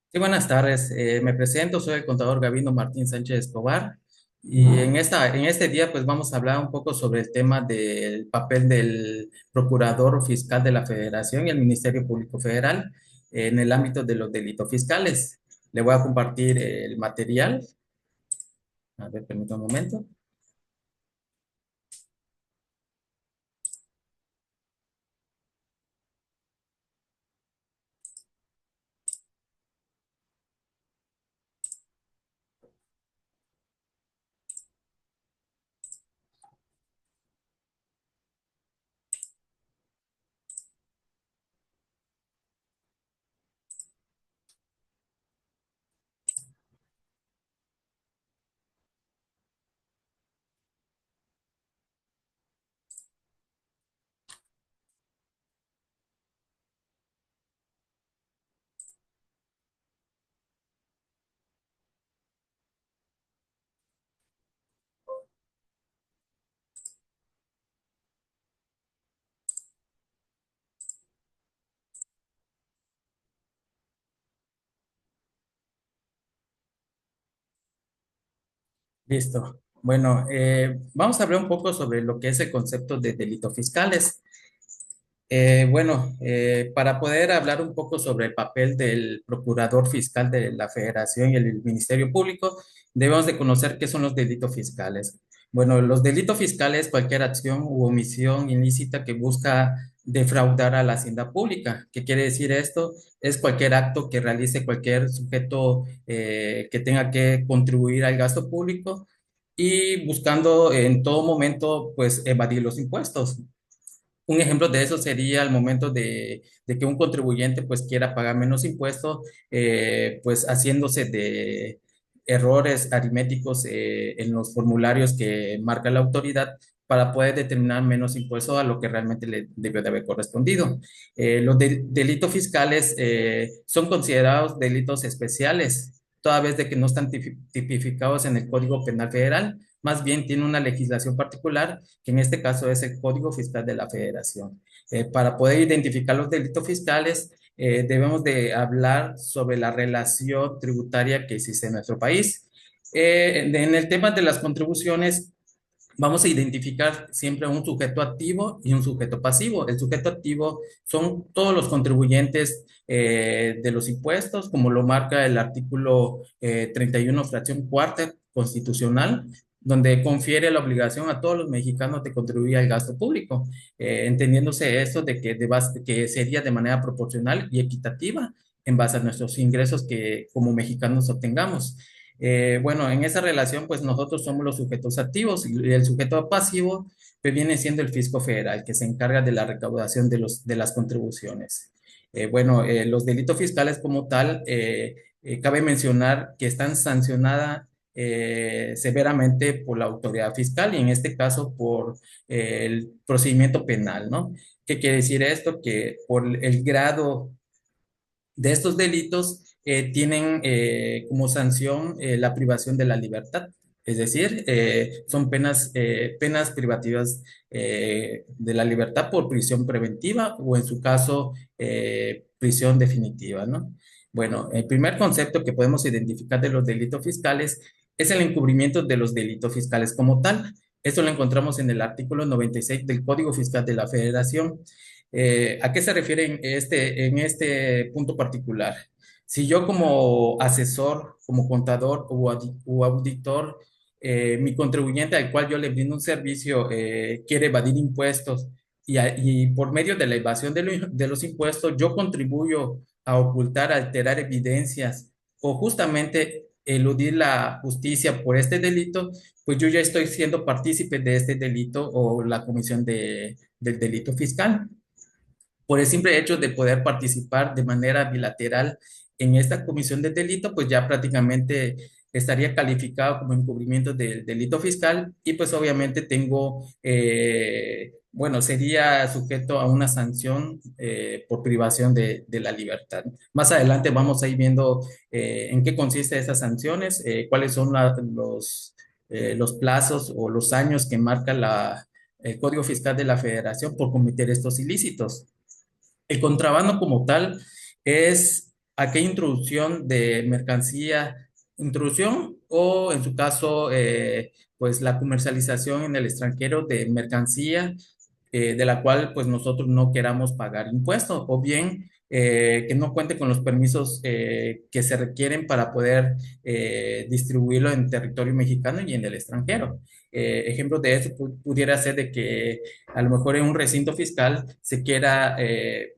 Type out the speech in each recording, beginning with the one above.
Sí, buenas tardes. Me presento, soy el contador Gavino Martín Sánchez Escobar y en este día pues vamos a hablar un poco sobre el tema del papel del Procurador Fiscal de la Federación y el Ministerio Público Federal en el ámbito de los delitos fiscales. Le voy a compartir el material. A ver, permítame un momento. Listo. Bueno, vamos a hablar un poco sobre lo que es el concepto de delitos fiscales. Para poder hablar un poco sobre el papel del procurador fiscal de la Federación y el Ministerio Público, debemos de conocer qué son los delitos fiscales. Bueno, los delitos fiscales, cualquier acción u omisión ilícita que busca defraudar a la hacienda pública. ¿Qué quiere decir esto? Es cualquier acto que realice cualquier sujeto que tenga que contribuir al gasto público y buscando en todo momento, pues, evadir los impuestos. Un ejemplo de eso sería el momento de que un contribuyente pues quiera pagar menos impuestos, pues haciéndose de errores aritméticos en los formularios que marca la autoridad para poder determinar menos impuestos a lo que realmente le debió de haber correspondido. Delitos fiscales son considerados delitos especiales, toda vez de que no están tipificados en el Código Penal Federal, más bien tiene una legislación particular que en este caso es el Código Fiscal de la Federación. Para poder identificar los delitos fiscales, debemos de hablar sobre la relación tributaria que existe en nuestro país. En el tema de las contribuciones, vamos a identificar siempre un sujeto activo y un sujeto pasivo. El sujeto activo son todos los contribuyentes de los impuestos, como lo marca el artículo 31, fracción cuarta constitucional, donde confiere la obligación a todos los mexicanos de contribuir al gasto público, entendiéndose esto de que sería de manera proporcional y equitativa en base a nuestros ingresos que como mexicanos obtengamos. Bueno, en esa relación, pues nosotros somos los sujetos activos y el sujeto pasivo pues, viene siendo el fisco federal, que se encarga de la recaudación de las contribuciones. Los delitos fiscales como tal, cabe mencionar que están sancionadas severamente por la autoridad fiscal y en este caso por el procedimiento penal, ¿no? ¿Qué quiere decir esto? Que por el grado de estos delitos tienen como sanción la privación de la libertad. Es decir, son penas privativas de la libertad por prisión preventiva o en su caso prisión definitiva, ¿no? Bueno, el primer concepto que podemos identificar de los delitos fiscales es el encubrimiento de los delitos fiscales como tal. Esto lo encontramos en el artículo 96 del Código Fiscal de la Federación. ¿A qué se refiere en este punto particular? Si yo como asesor, como contador o auditor, mi contribuyente al cual yo le brindo un servicio quiere evadir impuestos y por medio de la evasión de los impuestos yo contribuyo a ocultar, alterar evidencias o justamente eludir la justicia por este delito, pues yo ya estoy siendo partícipe de este delito o la comisión del delito fiscal por el simple hecho de poder participar de manera bilateral en esta comisión de delito, pues ya prácticamente estaría calificado como encubrimiento del delito fiscal y pues obviamente sería sujeto a una sanción por privación de la libertad. Más adelante vamos a ir viendo en qué consiste esas sanciones, cuáles son los plazos o los años que marca el Código Fiscal de la Federación por cometer estos ilícitos. El contrabando como tal es aquella introducción de mercancía, introducción o en su caso, pues la comercialización en el extranjero de mercancía de la cual pues nosotros no queramos pagar impuestos o bien que no cuente con los permisos que se requieren para poder distribuirlo en territorio mexicano y en el extranjero. Ejemplos de eso pudiera ser de que a lo mejor en un recinto fiscal se quiera de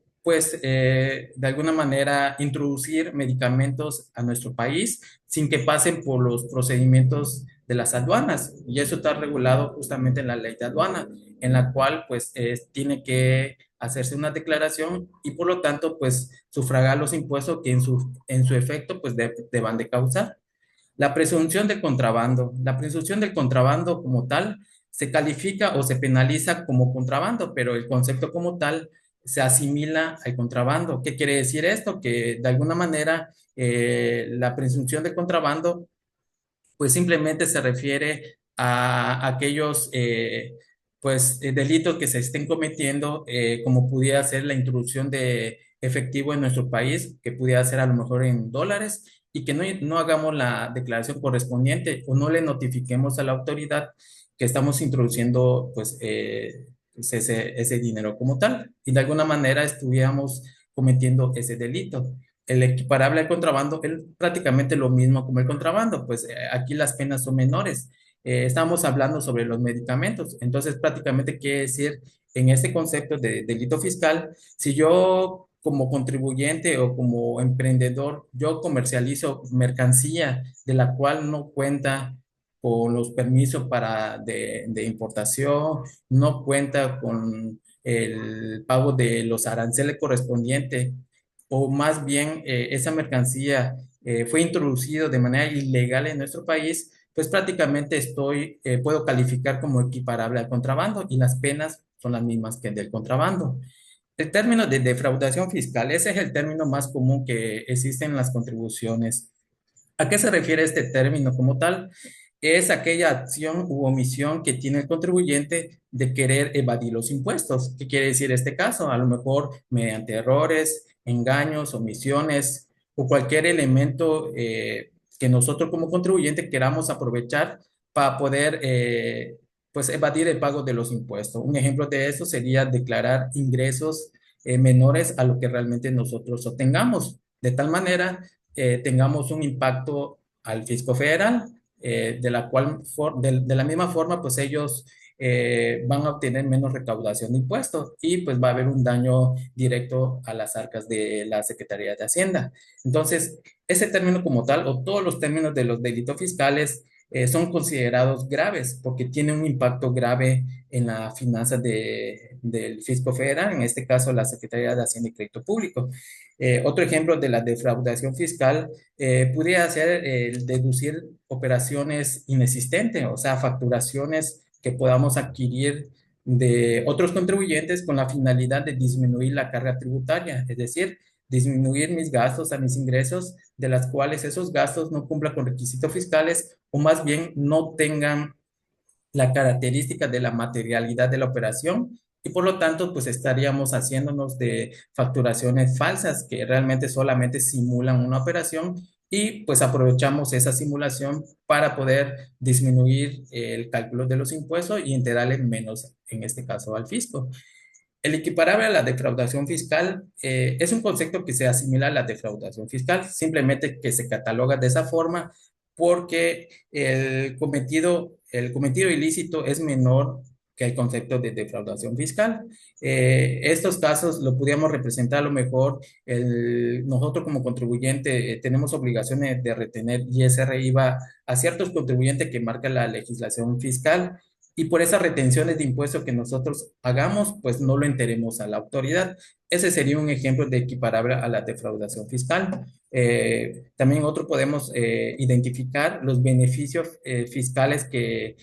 alguna manera introducir medicamentos a nuestro país sin que pasen por los procedimientos de las aduanas. Y eso está regulado justamente en la ley de aduana, en la cual pues tiene que hacerse una declaración y por lo tanto pues sufragar los impuestos que en su efecto pues deban de causar. La presunción del contrabando. La presunción del contrabando como tal se califica o se penaliza como contrabando, pero el concepto como tal se asimila al contrabando. ¿Qué quiere decir esto? Que de alguna manera la presunción de contrabando pues simplemente se refiere a aquellos delitos que se estén cometiendo, como pudiera ser la introducción de efectivo en nuestro país, que pudiera ser a lo mejor en dólares, y que no hagamos la declaración correspondiente o no le notifiquemos a la autoridad que estamos introduciendo ese dinero como tal, y de alguna manera estuviéramos cometiendo ese delito. El equiparable al contrabando es prácticamente lo mismo como el contrabando, pues aquí las penas son menores. Estamos hablando sobre los medicamentos, entonces prácticamente quiere decir en este concepto de delito fiscal, si yo como contribuyente o como emprendedor, yo comercializo mercancía de la cual no cuenta con los permisos de importación, no cuenta con el pago de los aranceles correspondientes o más bien esa mercancía fue introducido de manera ilegal en nuestro país, pues prácticamente puedo calificar como equiparable al contrabando y las penas son las mismas que el del contrabando. El término de defraudación fiscal, ese es el término más común que existe en las contribuciones. ¿A qué se refiere este término como tal? Es aquella acción u omisión que tiene el contribuyente de querer evadir los impuestos. ¿Qué quiere decir este caso? A lo mejor mediante errores, engaños, omisiones o cualquier elemento que nosotros como contribuyente queramos aprovechar para poder pues evadir el pago de los impuestos. Un ejemplo de eso sería declarar ingresos menores a lo que realmente nosotros obtengamos, de tal manera tengamos un impacto al fisco federal, de la misma forma, pues ellos van a obtener menos recaudación de impuestos y pues va a haber un daño directo a las arcas de la Secretaría de Hacienda. Entonces, ese término como tal, o todos los términos de los delitos fiscales, son considerados graves porque tienen un impacto grave en la finanza del fisco federal, en este caso la Secretaría de Hacienda y Crédito Público. Otro ejemplo de la defraudación fiscal pudiera ser el deducir operaciones inexistentes, o sea, facturaciones que podamos adquirir de otros contribuyentes con la finalidad de disminuir la carga tributaria, es decir, disminuir mis gastos a mis ingresos, de las cuales esos gastos no cumplan con requisitos fiscales o más bien no tengan la característica de la materialidad de la operación y por lo tanto pues estaríamos haciéndonos de facturaciones falsas que realmente solamente simulan una operación y pues aprovechamos esa simulación para poder disminuir el cálculo de los impuestos y enterarle menos, en este caso, al fisco. El equiparable a la defraudación fiscal es un concepto que se asimila a la defraudación fiscal, simplemente que se cataloga de esa forma porque el cometido ilícito es menor que el concepto de defraudación fiscal. Estos casos lo podríamos representar a lo mejor, nosotros como contribuyente tenemos obligaciones de retener ISR IVA a ciertos contribuyentes que marca la legislación fiscal y por esas retenciones de impuestos que nosotros hagamos, pues no lo enteremos a la autoridad. Ese sería un ejemplo de equiparable a la defraudación fiscal. También otro podemos identificar los beneficios fiscales que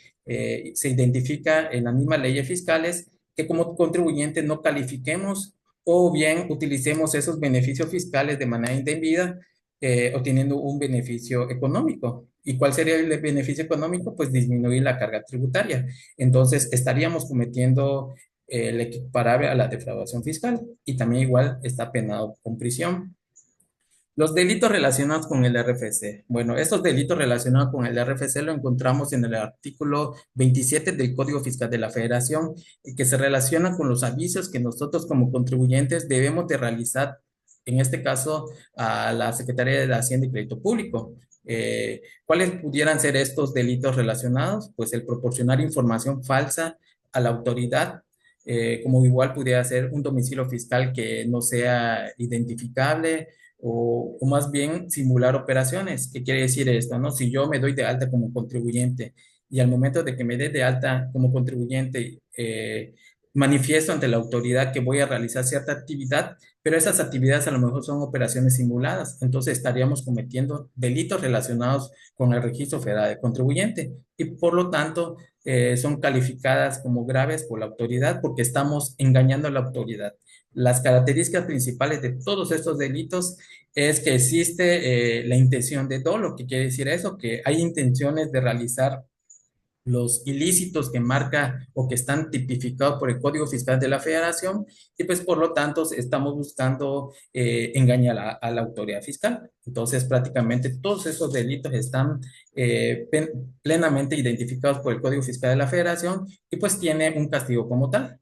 se identifica en las mismas leyes fiscales que como contribuyentes no califiquemos o bien utilicemos esos beneficios fiscales de manera indebida, obteniendo un beneficio económico. ¿Y cuál sería el beneficio económico? Pues disminuir la carga tributaria. Entonces, estaríamos cometiendo el equiparable a la defraudación fiscal y también igual está penado con prisión. Los delitos relacionados con el RFC. Bueno, estos delitos relacionados con el RFC lo encontramos en el artículo 27 del Código Fiscal de la Federación, que se relaciona con los avisos que nosotros como contribuyentes debemos de realizar, en este caso, a la Secretaría de Hacienda y Crédito Público. ¿Cuáles pudieran ser estos delitos relacionados? Pues el proporcionar información falsa a la autoridad, como igual pudiera ser un domicilio fiscal que no sea identificable o más bien simular operaciones. ¿Qué quiere decir esto, no? Si yo me doy de alta como contribuyente y al momento de que me dé de alta como contribuyente, manifiesto ante la autoridad que voy a realizar cierta actividad, pero esas actividades a lo mejor son operaciones simuladas, entonces estaríamos cometiendo delitos relacionados con el Registro Federal de Contribuyente y por lo tanto son calificadas como graves por la autoridad porque estamos engañando a la autoridad. Las características principales de todos estos delitos es que existe la intención de dolo. ¿Qué quiere decir eso? Que hay intenciones de realizar los ilícitos que marca o que están tipificados por el Código Fiscal de la Federación y pues por lo tanto estamos buscando engañar a la autoridad fiscal. Entonces prácticamente todos esos delitos están plenamente identificados por el Código Fiscal de la Federación y pues tiene un castigo como tal.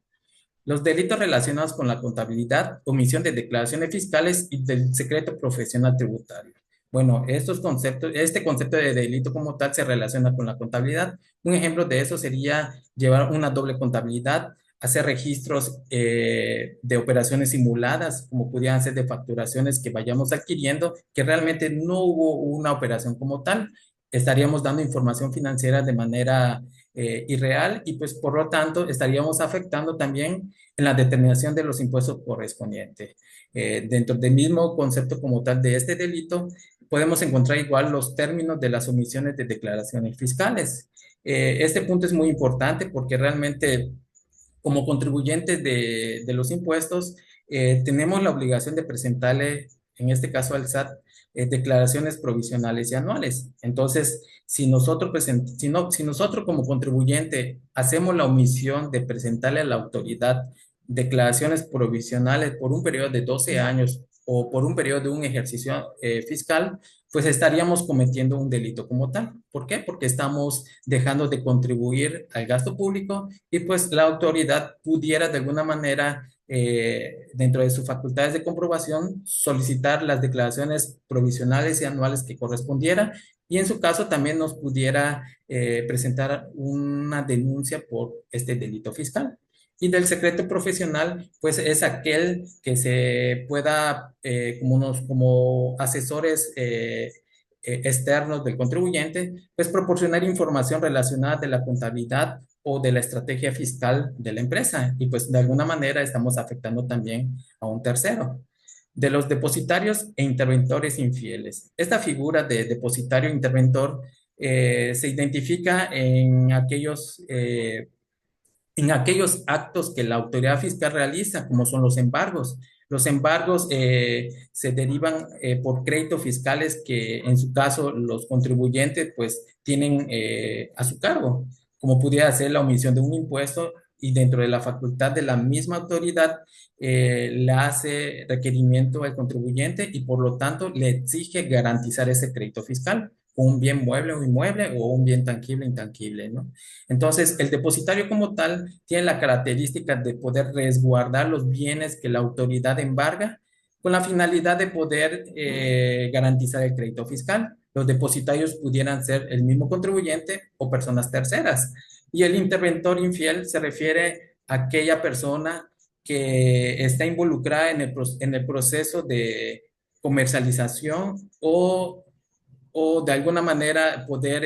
Los delitos relacionados con la contabilidad, omisión de declaraciones fiscales y del secreto profesional tributario. Bueno, estos conceptos, este concepto de delito como tal se relaciona con la contabilidad. Un ejemplo de eso sería llevar una doble contabilidad, hacer registros de operaciones simuladas, como pudieran ser de facturaciones que vayamos adquiriendo, que realmente no hubo una operación como tal. Estaríamos dando información financiera de manera irreal y pues por lo tanto estaríamos afectando también en la determinación de los impuestos correspondientes. Dentro del mismo concepto como tal de este delito, podemos encontrar igual los términos de las omisiones de declaraciones fiscales. Este punto es muy importante porque realmente como contribuyentes de los impuestos, tenemos la obligación de presentarle, en este caso al SAT, declaraciones provisionales y anuales. Entonces, si nosotros como contribuyente hacemos la omisión de presentarle a la autoridad declaraciones provisionales por un periodo de 12 años o por un periodo de un ejercicio fiscal, pues estaríamos cometiendo un delito como tal. ¿Por qué? Porque estamos dejando de contribuir al gasto público y pues la autoridad pudiera de alguna manera, dentro de sus facultades de comprobación, solicitar las declaraciones provisionales y anuales que correspondiera y en su caso también nos pudiera presentar una denuncia por este delito fiscal. Y del secreto profesional, pues es aquel que se pueda, como asesores externos del contribuyente, pues proporcionar información relacionada de la contabilidad o de la estrategia fiscal de la empresa. Y pues de alguna manera estamos afectando también a un tercero. De los depositarios e interventores infieles. Esta figura de depositario e interventor se identifica en aquellos actos que la autoridad fiscal realiza, como son los embargos. Los embargos se derivan por créditos fiscales que en su caso los contribuyentes pues tienen a su cargo, como pudiera ser la omisión de un impuesto y dentro de la facultad de la misma autoridad le hace requerimiento al contribuyente y por lo tanto le exige garantizar ese crédito fiscal con un bien mueble o inmueble o un bien tangible o intangible, ¿no? Entonces, el depositario como tal tiene la característica de poder resguardar los bienes que la autoridad embarga con la finalidad de poder garantizar el crédito fiscal. Los depositarios pudieran ser el mismo contribuyente o personas terceras. Y el interventor infiel se refiere a aquella persona que está involucrada en el proceso de comercialización o de alguna manera poder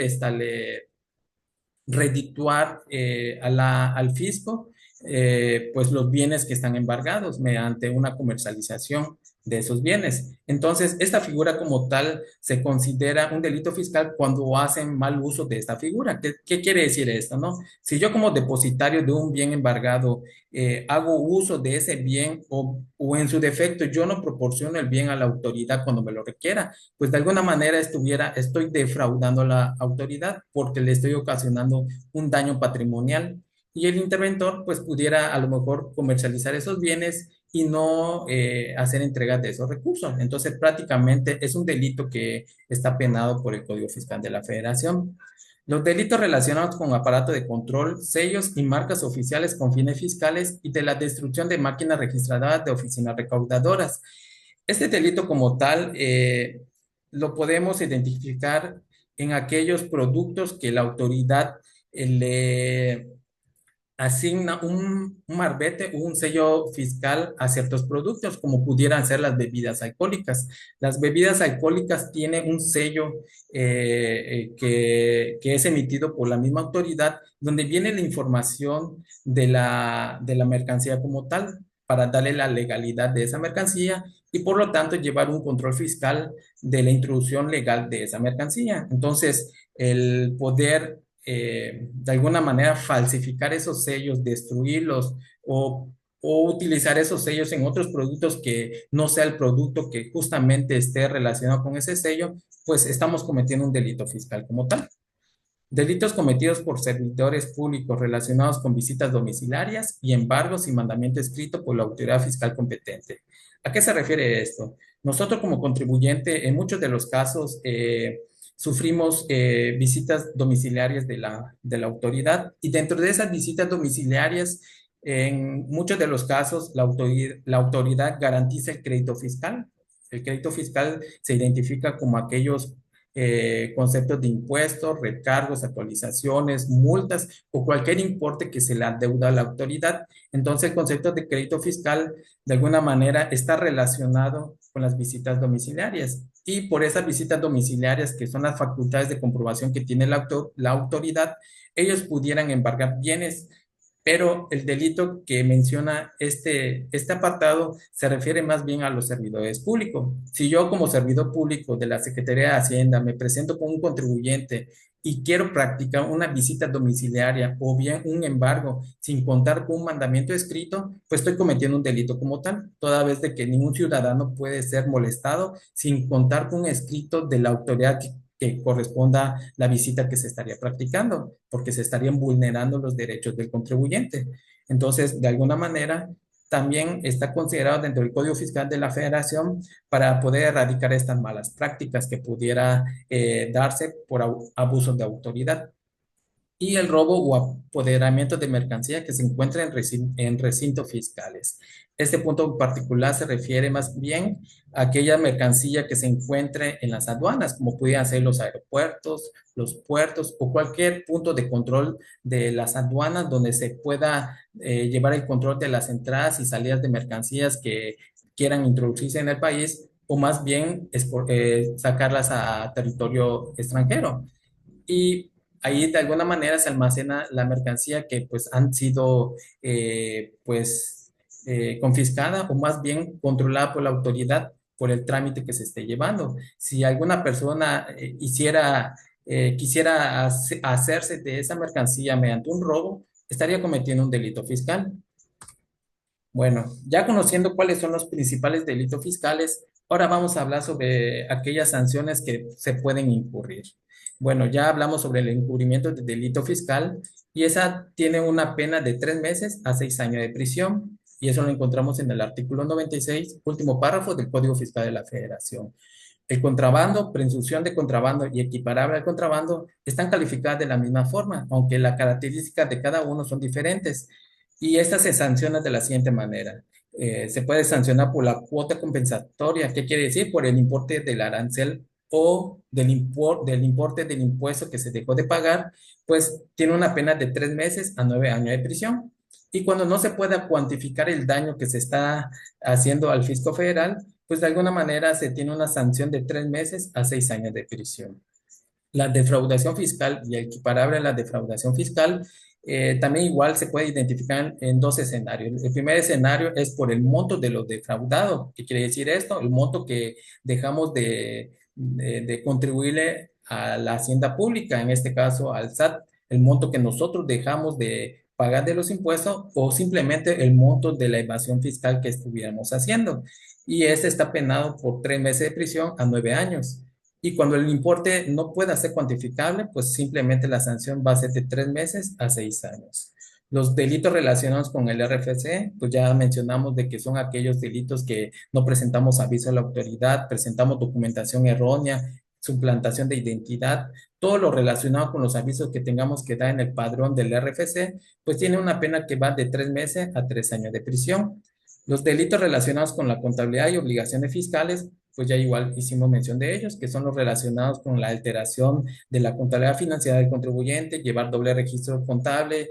redituar al fisco pues los bienes que están embargados mediante una comercialización de esos bienes. Entonces, esta figura como tal se considera un delito fiscal cuando hacen mal uso de esta figura. ¿Qué quiere decir esto, no? Si yo como depositario de un bien embargado hago uso de ese bien o en su defecto yo no proporciono el bien a la autoridad cuando me lo requiera, pues de alguna manera estoy defraudando a la autoridad porque le estoy ocasionando un daño patrimonial y el interventor pues pudiera a lo mejor comercializar esos bienes y no hacer entregas de esos recursos. Entonces, prácticamente es un delito que está penado por el Código Fiscal de la Federación. Los delitos relacionados con aparato de control, sellos y marcas oficiales con fines fiscales y de la destrucción de máquinas registradas de oficinas recaudadoras. Este delito como tal lo podemos identificar en aquellos productos que la autoridad le asigna un marbete o un sello fiscal a ciertos productos, como pudieran ser las bebidas alcohólicas. Las bebidas alcohólicas tienen un sello que es emitido por la misma autoridad, donde viene la información de la mercancía como tal, para darle la legalidad de esa mercancía y por lo tanto llevar un control fiscal de la introducción legal de esa mercancía. Entonces, el poder de alguna manera falsificar esos sellos, destruirlos o utilizar esos sellos en otros productos que no sea el producto que justamente esté relacionado con ese sello, pues estamos cometiendo un delito fiscal como tal. Delitos cometidos por servidores públicos relacionados con visitas domiciliarias y embargos y mandamiento escrito por la autoridad fiscal competente. ¿A qué se refiere esto? Nosotros como contribuyente, en muchos de los casos, sufrimos visitas domiciliarias de la autoridad y dentro de esas visitas domiciliarias, en muchos de los casos, la autoridad garantiza el crédito fiscal. El crédito fiscal se identifica como aquellos conceptos de impuestos, recargos, actualizaciones, multas o cualquier importe que se le adeuda a la autoridad. Entonces, el concepto de crédito fiscal de alguna manera está relacionado con las visitas domiciliarias. Y por esas visitas domiciliarias, que son las facultades de comprobación que tiene la autoridad, ellos pudieran embargar bienes, pero el delito que menciona este apartado se refiere más bien a los servidores públicos. Si yo como servidor público de la Secretaría de Hacienda me presento con un contribuyente y quiero practicar una visita domiciliaria o bien un embargo sin contar con un mandamiento escrito, pues estoy cometiendo un delito como tal, toda vez de que ningún ciudadano puede ser molestado sin contar con un escrito de la autoridad que corresponda la visita que se estaría practicando, porque se estarían vulnerando los derechos del contribuyente. Entonces, de alguna manera, también está considerado dentro del Código Fiscal de la Federación para poder erradicar estas malas prácticas que pudiera darse por abusos de autoridad y el robo o apoderamiento de mercancía que se encuentra en recintos fiscales. Este punto en particular se refiere más bien a aquella mercancía que se encuentre en las aduanas, como pudieran ser los aeropuertos, los puertos o cualquier punto de control de las aduanas donde se pueda llevar el control de las entradas y salidas de mercancías que quieran introducirse en el país o más bien sacarlas a territorio extranjero. Y ahí de alguna manera se almacena la mercancía que pues han sido confiscada o más bien controlada por la autoridad por el trámite que se esté llevando. Si alguna persona quisiera hacerse de esa mercancía mediante un robo, estaría cometiendo un delito fiscal. Bueno, ya conociendo cuáles son los principales delitos fiscales, ahora vamos a hablar sobre aquellas sanciones que se pueden incurrir. Bueno, ya hablamos sobre el encubrimiento de delito fiscal y esa tiene una pena de 3 meses a 6 años de prisión y eso lo encontramos en el artículo 96, último párrafo del Código Fiscal de la Federación. El contrabando, presunción de contrabando y equiparable al contrabando están calificadas de la misma forma, aunque las características de cada uno son diferentes. Y esta se sanciona de la siguiente manera. Se puede sancionar por la cuota compensatoria. ¿Qué quiere decir? Por el importe del arancel o del importe del impuesto que se dejó de pagar, pues tiene una pena de 3 meses a 9 años de prisión. Y cuando no se pueda cuantificar el daño que se está haciendo al fisco federal, pues de alguna manera se tiene una sanción de 3 meses a 6 años de prisión. La defraudación fiscal y equiparable a la defraudación fiscal también igual se puede identificar en dos escenarios. El primer escenario es por el monto de lo defraudado. ¿Qué quiere decir esto? El monto que dejamos de contribuirle a la hacienda pública, en este caso al SAT, el monto que nosotros dejamos de pagar de los impuestos o simplemente el monto de la evasión fiscal que estuviéramos haciendo. Y este está penado por 3 meses de prisión a 9 años. Y cuando el importe no pueda ser cuantificable, pues simplemente la sanción va a ser de 3 meses a 6 años. Los delitos relacionados con el RFC, pues ya mencionamos de que son aquellos delitos que no presentamos aviso a la autoridad, presentamos documentación errónea, suplantación de identidad, todo lo relacionado con los avisos que tengamos que dar en el padrón del RFC, pues tiene una pena que va de 3 meses a 3 años de prisión. Los delitos relacionados con la contabilidad y obligaciones fiscales, pues ya igual hicimos mención de ellos, que son los relacionados con la alteración de la contabilidad financiera del contribuyente, llevar doble registro contable,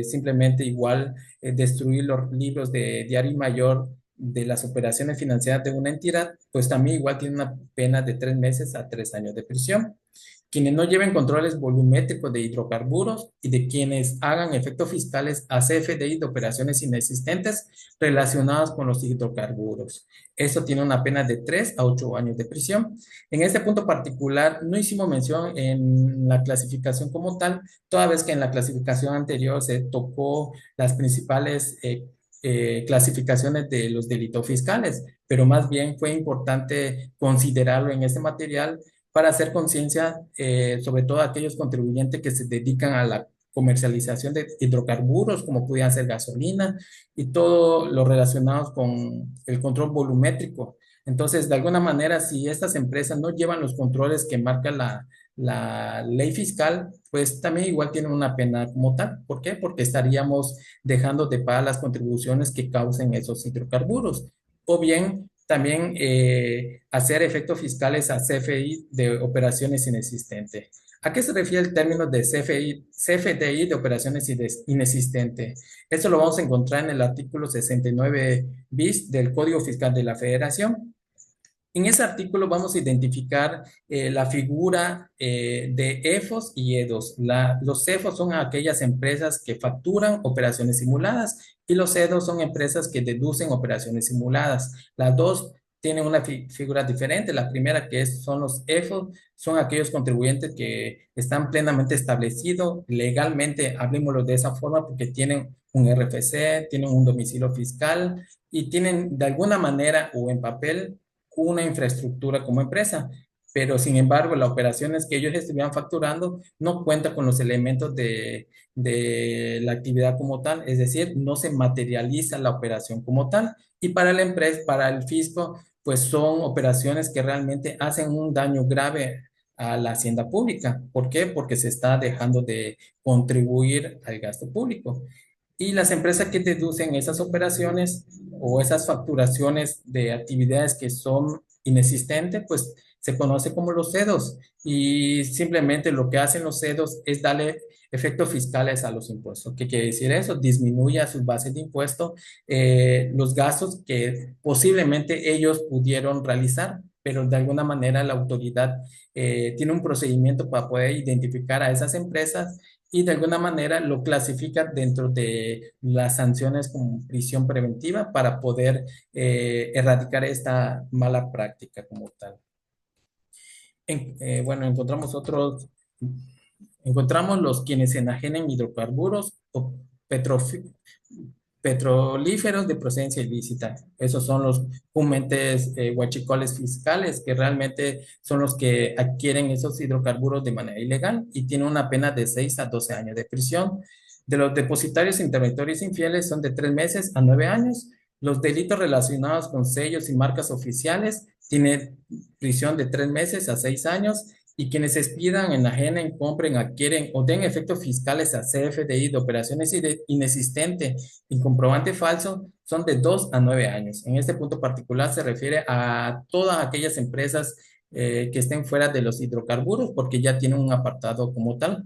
simplemente igual destruir los libros de diario y mayor de las operaciones financieras de una entidad, pues también igual tiene una pena de 3 meses a 3 años de prisión. Quienes no lleven controles volumétricos de hidrocarburos y de quienes hagan efectos fiscales a CFDI de operaciones inexistentes relacionadas con los hidrocarburos. Esto tiene una pena de 3 a 8 años de prisión. En este punto particular, no hicimos mención en la clasificación como tal, toda vez que en la clasificación anterior se tocó las principales clasificaciones de los delitos fiscales, pero más bien fue importante considerarlo en este material para hacer conciencia, sobre todo a aquellos contribuyentes que se dedican a la comercialización de hidrocarburos, como pudieran ser gasolina y todo lo relacionado con el control volumétrico. Entonces, de alguna manera, si estas empresas no llevan los controles que marca la ley fiscal, pues también igual tienen una pena como tal. ¿Por qué? Porque estaríamos dejando de pagar las contribuciones que causen esos hidrocarburos. O bien también hacer efectos fiscales a CFI de operaciones inexistentes. ¿A qué se refiere el término de CFI, CFDI de operaciones inexistentes? Esto lo vamos a encontrar en el artículo 69 bis del Código Fiscal de la Federación. En ese artículo vamos a identificar la figura de EFOS y EDOS. Los EFOS son aquellas empresas que facturan operaciones simuladas y los EDOS son empresas que deducen operaciones simuladas. Las dos tienen una figura diferente. La primera son los EFOS, son aquellos contribuyentes que están plenamente establecidos legalmente, hablemoslo de esa forma, porque tienen un RFC, tienen un domicilio fiscal y tienen de alguna manera o en papel una infraestructura como empresa, pero sin embargo, las operaciones que ellos estuvieran facturando no cuenta con los elementos de la actividad como tal, es decir, no se materializa la operación como tal. Y para la empresa, para el fisco, pues son operaciones que realmente hacen un daño grave a la hacienda pública. ¿Por qué? Porque se está dejando de contribuir al gasto público. Y las empresas que deducen esas operaciones o esas facturaciones de actividades que son inexistentes, pues se conoce como los CEDOS. Y simplemente lo que hacen los CEDOS es darle efectos fiscales a los impuestos. ¿Qué quiere decir eso? Disminuye a sus bases de impuesto los gastos que posiblemente ellos pudieron realizar, pero de alguna manera la autoridad tiene un procedimiento para poder identificar a esas empresas y de alguna manera lo clasifica dentro de las sanciones como prisión preventiva para poder erradicar esta mala práctica como tal. Bueno, encontramos los quienes enajenen hidrocarburos o petrolíferos de procedencia ilícita. Esos son los comúnmente huachicoles fiscales, que realmente son los que adquieren esos hidrocarburos de manera ilegal y tienen una pena de 6 a 12 años de prisión. De los depositarios e interventores infieles son de 3 meses a 9 años. Los delitos relacionados con sellos y marcas oficiales tienen prisión de 3 meses a 6 años y quienes expidan, enajenen, compren, adquieren o den efectos fiscales a CFDI de operaciones inexistentes y comprobante falso son de 2 a 9 años. En este punto particular se refiere a todas aquellas empresas que estén fuera de los hidrocarburos porque ya tienen un apartado como tal.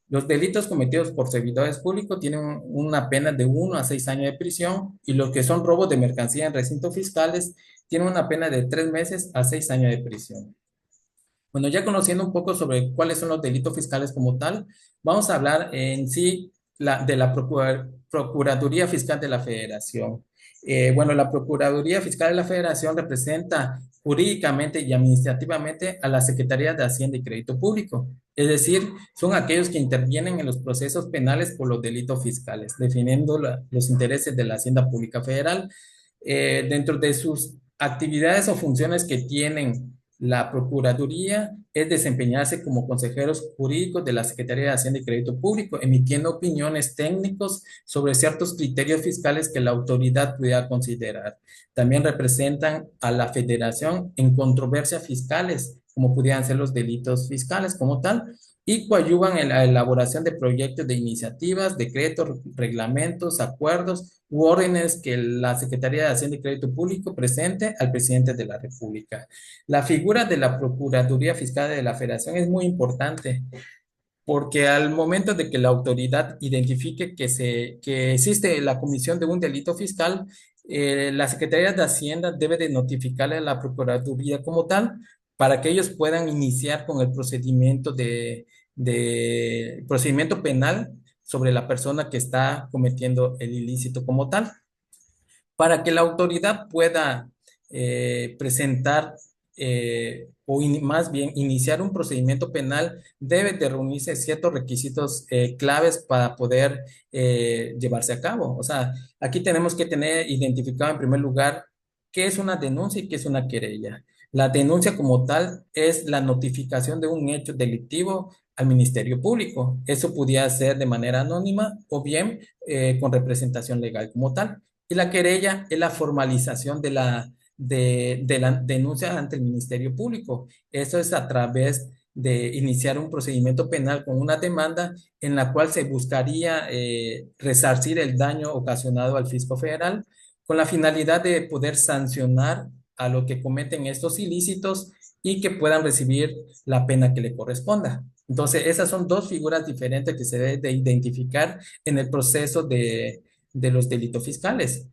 Los delitos cometidos por servidores públicos tienen una pena de 1 a 6 años de prisión y los que son robos de mercancía en recintos fiscales tienen una pena de 3 meses a 6 años de prisión. Bueno, ya conociendo un poco sobre cuáles son los delitos fiscales como tal, vamos a hablar en sí de la Procuraduría Fiscal de la Federación. Bueno, la Procuraduría Fiscal de la Federación representa jurídicamente y administrativamente a la Secretaría de Hacienda y Crédito Público. Es decir, son aquellos que intervienen en los procesos penales por los delitos fiscales, definiendo los intereses de la Hacienda Pública Federal. Dentro de sus actividades o funciones que tienen La Procuraduría es desempeñarse como consejeros jurídicos de la Secretaría de Hacienda y Crédito Público, emitiendo opiniones técnicos sobre ciertos criterios fiscales que la autoridad pudiera considerar. También representan a la Federación en controversias fiscales, como pudieran ser los delitos fiscales como tal, y coadyuvan en la elaboración de proyectos de iniciativas, decretos, reglamentos, acuerdos u órdenes que la Secretaría de Hacienda y Crédito Público presente al presidente de la República. La figura de la Procuraduría Fiscal de la Federación es muy importante porque al momento de que la autoridad identifique que existe la comisión de un delito fiscal, la Secretaría de Hacienda debe de notificarle a la Procuraduría como tal para que ellos puedan iniciar con el procedimiento de procedimiento penal sobre la persona que está cometiendo el ilícito como tal. Para que la autoridad pueda presentar más bien iniciar un procedimiento penal, debe de reunirse ciertos requisitos claves para poder llevarse a cabo. O sea, aquí tenemos que tener identificado en primer lugar qué es una denuncia y qué es una querella. La denuncia como tal es la notificación de un hecho delictivo al Ministerio Público. Eso podía ser de manera anónima o bien con representación legal como tal. Y la querella es la formalización de la denuncia ante el Ministerio Público. Eso es a través de iniciar un procedimiento penal con una demanda en la cual se buscaría resarcir el daño ocasionado al fisco federal con la finalidad de poder sancionar a los que cometen estos ilícitos y que puedan recibir la pena que le corresponda. Entonces, esas son dos figuras diferentes que se debe de identificar en el proceso de los delitos fiscales.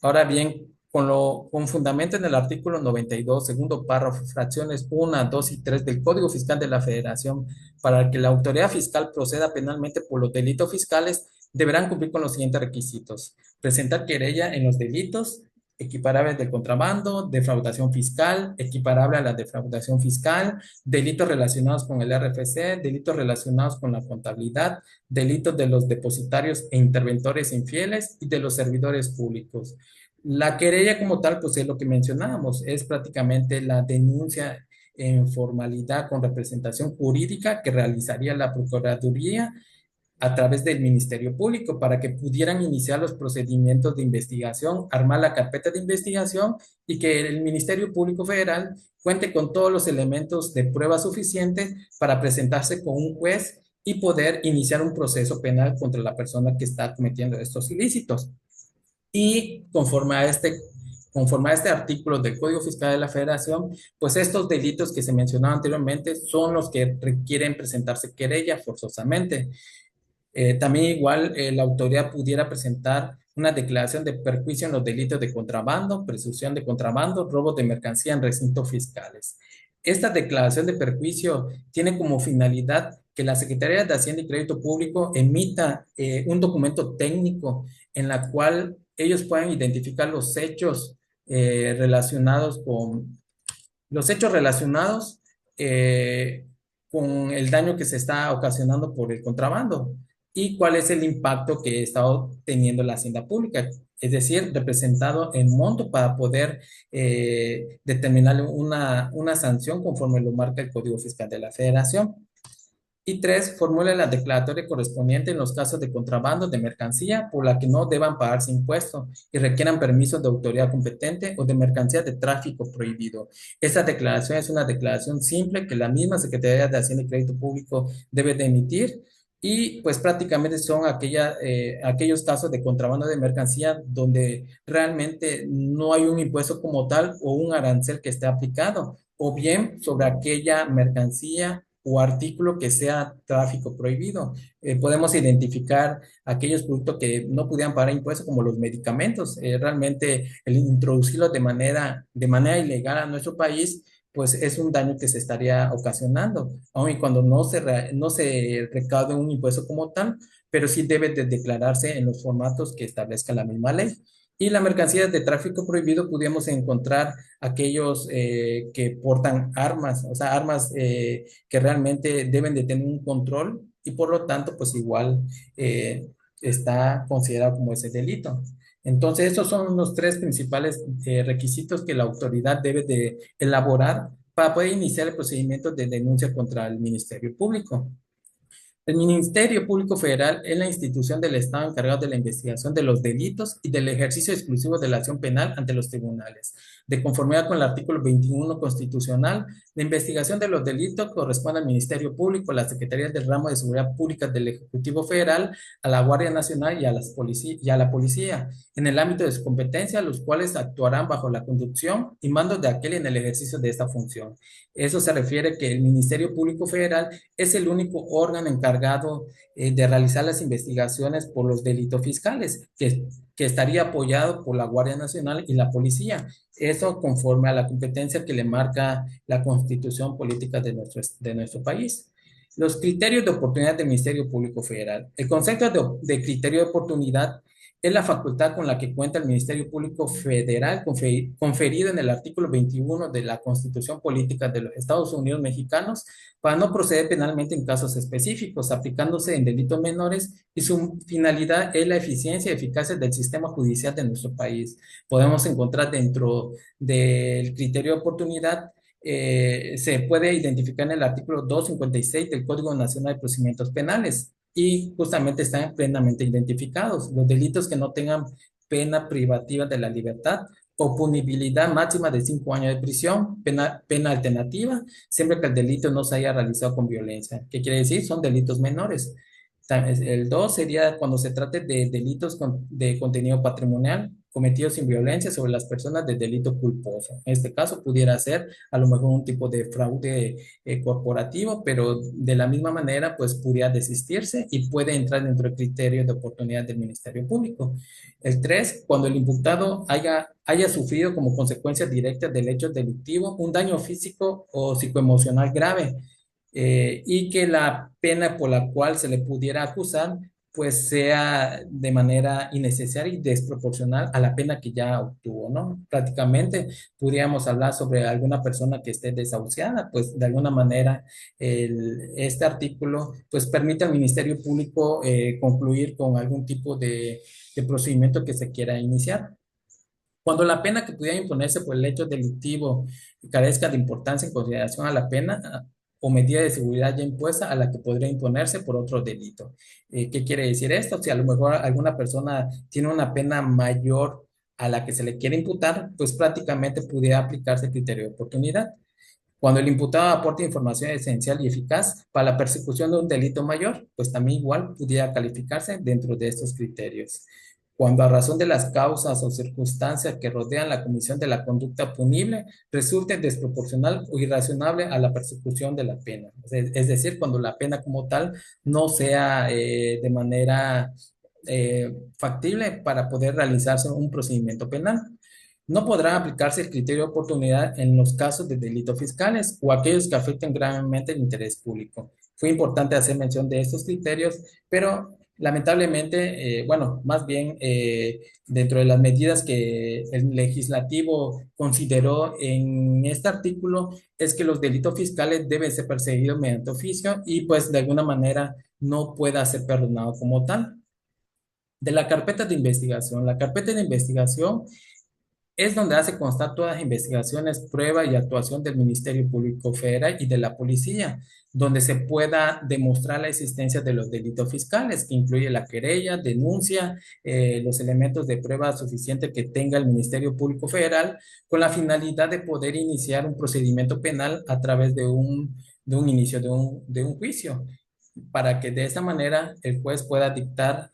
Ahora bien, con fundamento en el artículo 92, segundo párrafo, fracciones 1, 2 y 3 del Código Fiscal de la Federación, para que la autoridad fiscal proceda penalmente por los delitos fiscales, deberán cumplir con los siguientes requisitos. Presentar querella en los delitos equiparables del contrabando, defraudación fiscal, equiparable a la defraudación fiscal, delitos relacionados con el RFC, delitos relacionados con la contabilidad, delitos de los depositarios e interventores infieles y de los servidores públicos. La querella como tal, pues es lo que mencionábamos, es prácticamente la denuncia en formalidad con representación jurídica que realizaría la Procuraduría a través del Ministerio Público para que pudieran iniciar los procedimientos de investigación, armar la carpeta de investigación y que el Ministerio Público Federal cuente con todos los elementos de prueba suficientes para presentarse con un juez y poder iniciar un proceso penal contra la persona que está cometiendo estos ilícitos. Y conforme a este artículo del Código Fiscal de la Federación, pues estos delitos que se mencionaban anteriormente son los que requieren presentarse querella forzosamente. También igual la autoridad pudiera presentar una declaración de perjuicio en los delitos de contrabando, presunción de contrabando, robo de mercancía en recintos fiscales. Esta declaración de perjuicio tiene como finalidad que la Secretaría de Hacienda y Crédito Público emita un documento técnico en la cual ellos puedan identificar relacionados con los hechos relacionados eh, con el daño que se está ocasionando por el contrabando y cuál es el impacto que está teniendo la hacienda pública, es decir, representado en monto para poder determinar una sanción conforme lo marca el Código Fiscal de la Federación. Y tres, formule la declaratoria correspondiente en los casos de contrabando de mercancía por la que no deban pagarse impuestos y requieran permisos de autoridad competente o de mercancía de tráfico prohibido. Esta declaración es una declaración simple que la misma Secretaría de Hacienda y Crédito Público debe de emitir y pues prácticamente son aquellos casos de contrabando de mercancía donde realmente no hay un impuesto como tal o un arancel que esté aplicado o bien sobre aquella mercancía o artículo que sea tráfico prohibido. Podemos identificar aquellos productos que no pudieran pagar impuestos como los medicamentos. Realmente el introducirlos de manera ilegal a nuestro país, pues es un daño que se estaría ocasionando, aun y cuando no se recaude un impuesto como tal, pero sí debe de declararse en los formatos que establezca la misma ley. Y la mercancía de tráfico prohibido pudiéramos encontrar aquellos que portan armas, o sea, armas que realmente deben de tener un control y por lo tanto, pues igual está considerado como ese delito. Entonces, estos son los tres principales requisitos que la autoridad debe de elaborar para poder iniciar el procedimiento de denuncia contra el Ministerio Público. El Ministerio Público Federal es la institución del Estado encargada de la investigación de los delitos y del ejercicio exclusivo de la acción penal ante los tribunales. De conformidad con el artículo 21 constitucional, la investigación de los delitos corresponde al Ministerio Público, a la Secretaría del Ramo de Seguridad Pública del Ejecutivo Federal, a la Guardia Nacional y a la Policía, en el ámbito de su competencia, los cuales actuarán bajo la conducción y mando de aquel en el ejercicio de esta función. Eso se refiere que el Ministerio Público Federal es el único órgano encargado de realizar las investigaciones por los delitos fiscales, que estaría apoyado por la Guardia Nacional y la Policía. Eso conforme a la competencia que le marca la Constitución Política de nuestro país. Los criterios de oportunidad del Ministerio Público Federal. El concepto de criterio de oportunidad es la facultad con la que cuenta el Ministerio Público Federal, conferido en el artículo 21 de la Constitución Política de los Estados Unidos Mexicanos, para no proceder penalmente en casos específicos, aplicándose en delitos menores, y su finalidad es la eficiencia y eficacia del sistema judicial de nuestro país. Podemos encontrar dentro del criterio de oportunidad, se puede identificar en el artículo 256 del Código Nacional de Procedimientos Penales, y justamente están plenamente identificados los delitos que no tengan pena privativa de la libertad o punibilidad máxima de 5 años de prisión, pena alternativa, siempre que el delito no se haya realizado con violencia. ¿Qué quiere decir? Son delitos menores. El 2 sería cuando se trate de delitos de contenido patrimonial cometidos sin violencia sobre las personas de delito culposo. En este caso pudiera ser a lo mejor un tipo de fraude corporativo, pero de la misma manera pues pudiera desistirse y puede entrar dentro del criterio de oportunidad del Ministerio Público. El 3, cuando el imputado haya sufrido como consecuencia directa del hecho delictivo un daño físico o psicoemocional grave, y que la pena por la cual se le pudiera acusar pues sea de manera innecesaria y desproporcional a la pena que ya obtuvo, ¿no? Prácticamente podríamos hablar sobre alguna persona que esté desahuciada, pues de alguna manera este artículo pues permite al Ministerio Público concluir con algún tipo de procedimiento que se quiera iniciar. Cuando la pena que pudiera imponerse por el hecho delictivo carezca de importancia en consideración a la pena o medida de seguridad ya impuesta a la que podría imponerse por otro delito. ¿Qué quiere decir esto? Si a lo mejor alguna persona tiene una pena mayor a la que se le quiere imputar, pues prácticamente pudiera aplicarse el criterio de oportunidad. Cuando el imputado aporta información esencial y eficaz para la persecución de un delito mayor, pues también igual pudiera calificarse dentro de estos criterios. Cuando a razón de las causas o circunstancias que rodean la comisión de la conducta punible resulte desproporcional o irrazonable a la persecución de la pena. Es decir, cuando la pena como tal no sea de manera factible para poder realizarse un procedimiento penal. No podrá aplicarse el criterio de oportunidad en los casos de delitos fiscales o aquellos que afecten gravemente el interés público. Fue importante hacer mención de estos criterios, pero lamentablemente, bueno, más bien dentro de las medidas que el legislativo consideró en este artículo es que los delitos fiscales deben ser perseguidos mediante oficio y pues de alguna manera no pueda ser perdonado como tal. De la carpeta de investigación. La carpeta de investigación es donde hace constar todas las investigaciones, prueba y actuación del Ministerio Público Federal y de la Policía, donde se pueda demostrar la existencia de los delitos fiscales, que incluye la querella, denuncia, los elementos de prueba suficiente que tenga el Ministerio Público Federal, con la finalidad de poder iniciar un procedimiento penal a través de un inicio de un juicio, para que de esta manera el juez pueda dictar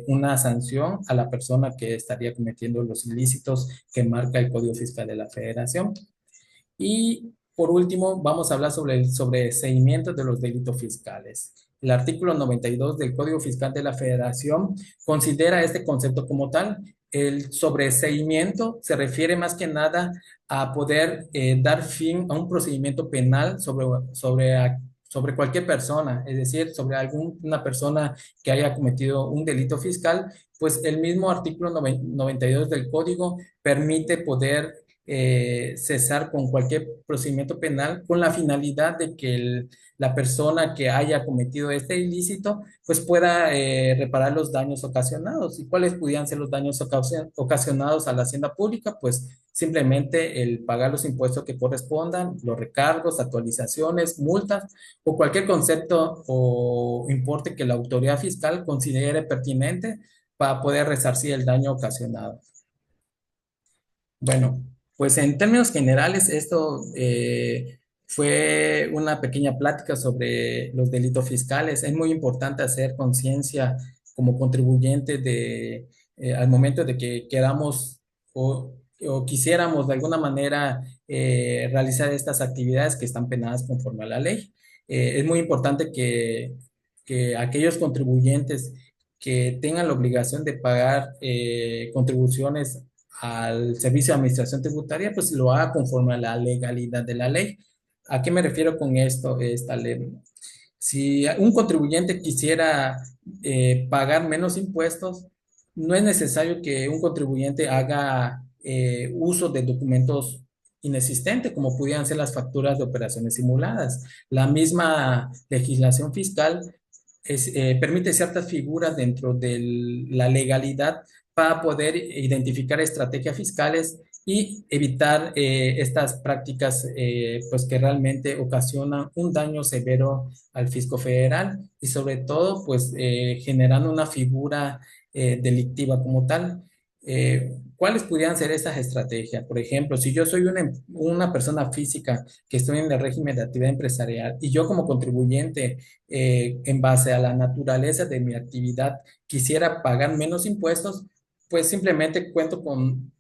una sanción a la persona que estaría cometiendo los ilícitos que marca el Código Fiscal de la Federación. Y por último, vamos a hablar sobre el sobreseimiento de los delitos fiscales. El artículo 92 del Código Fiscal de la Federación considera este concepto como tal. El sobreseimiento se refiere más que nada a poder dar fin a un procedimiento penal sobre cualquier persona, es decir, sobre alguna persona que haya cometido un delito fiscal, pues el mismo artículo 92 del Código permite poder cesar con cualquier procedimiento penal con la finalidad de que la persona que haya cometido este ilícito pues pueda reparar los daños ocasionados. ¿Y cuáles pudieran ser los daños ocasionados a la hacienda pública? Pues simplemente el pagar los impuestos que correspondan, los recargos, actualizaciones, multas o cualquier concepto o importe que la autoridad fiscal considere pertinente para poder resarcir el daño ocasionado. Bueno, pues en términos generales, esto fue una pequeña plática sobre los delitos fiscales. Es muy importante hacer conciencia como contribuyente al momento de que queramos o quisiéramos de alguna manera realizar estas actividades que están penadas conforme a la ley. Es muy importante que aquellos contribuyentes que tengan la obligación de pagar contribuciones al Servicio de Administración Tributaria, pues lo haga conforme a la legalidad de la ley. ¿A qué me refiero con esto, esta ley? Si un contribuyente quisiera pagar menos impuestos, no es necesario que un contribuyente haga uso de documentos inexistentes, como pudieran ser las facturas de operaciones simuladas. La misma legislación fiscal permite ciertas figuras dentro de la legalidad para poder identificar estrategias fiscales y evitar estas prácticas pues que realmente ocasionan un daño severo al fisco federal y sobre todo pues generando una figura delictiva como tal. ¿Cuáles pudieran ser estas estrategias? Por ejemplo, si yo soy una persona física que estoy en el régimen de actividad empresarial y yo como contribuyente en base a la naturaleza de mi actividad quisiera pagar menos impuestos, pues simplemente cuento con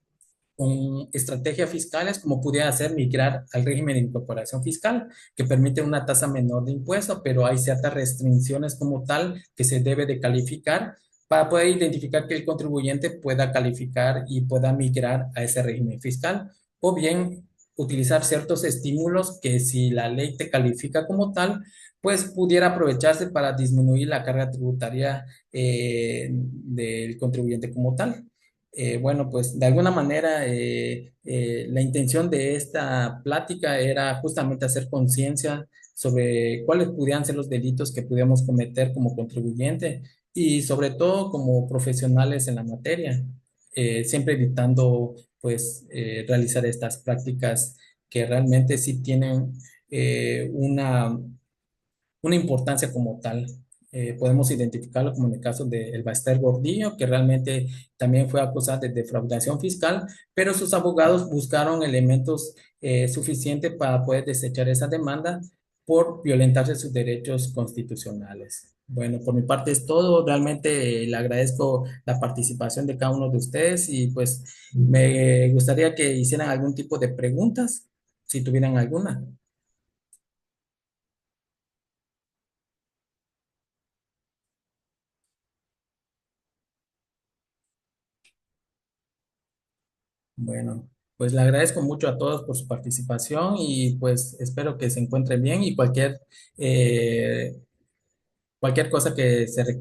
estrategias fiscales como pudiera ser migrar al régimen de incorporación fiscal, que permite una tasa menor de impuesto, pero hay ciertas restricciones como tal que se debe de calificar para poder identificar que el contribuyente pueda calificar y pueda migrar a ese régimen fiscal, o bien utilizar ciertos estímulos que si la ley te califica como tal, pues pudiera aprovecharse para disminuir la carga tributaria del contribuyente como tal. Bueno, pues de alguna manera la intención de esta plática era justamente hacer conciencia sobre cuáles pudieran ser los delitos que pudiéramos cometer como contribuyente y sobre todo como profesionales en la materia, siempre evitando pues realizar estas prácticas que realmente sí tienen una importancia como tal. Podemos identificarlo como en el caso de el Baster Gordillo, que realmente también fue acusado de defraudación fiscal, pero sus abogados buscaron elementos suficientes para poder desechar esa demanda por violentarse sus derechos constitucionales. Bueno, por mi parte es todo. Realmente le agradezco la participación de cada uno de ustedes y pues me gustaría que hicieran algún tipo de preguntas, si tuvieran alguna. Bueno, pues le agradezco mucho a todos por su participación y pues espero que se encuentren bien y cualquier cosa que se requiera.